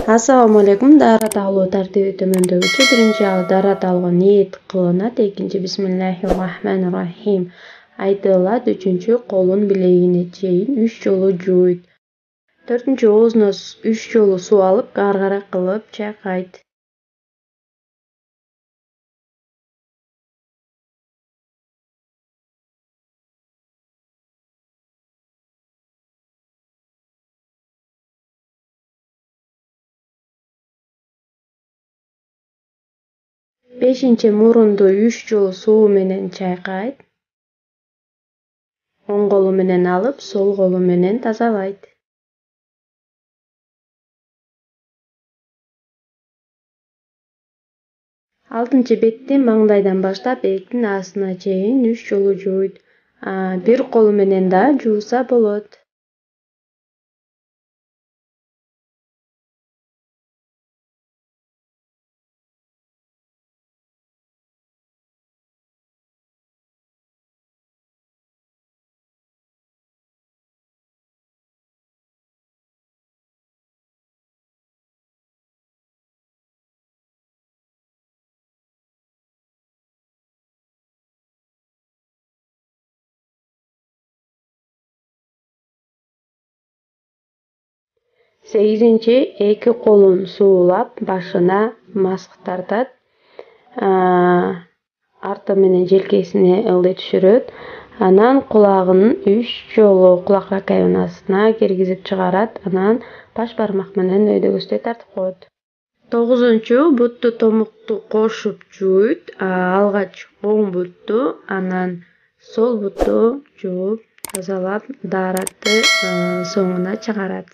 Assalamu alaikum. Daarat alуу tartibi төмөндөгүчө. Биринчи дaarat алууга ниет кылынат. Экинчи бисмиллахир-рахманир-рахим айтылат. Үчүнчү колун билегине чейин 3 жолу жууйт. Төртүнчү оозуна 3 жолу суу алып, гаргара кылып чайкайт. Бешинчи мурунду 3 жолу суу менен чайкайт. Оң колу менен алып, сол колу менен тазалайт. Алтынчы бетти маңдайдан баштап электин астына чейин 3 жолу жууйт. Бир колу менен да жууса болот. Сегизинчи, эки колун суулап, башына маск тартат. Арты менен желкесине ылдый түшүрөт. Анан кулагын 3 жолу кулак раковинасына киргизип чыгарат. Анан баш бармак менен өйдөгөстөй тартып коет. Тогузунчу, бутту томукту кошуп жууйт. Алгач оң бутту, анан сол бутту жууп, тазалап, дааратты соңуна чыгарат.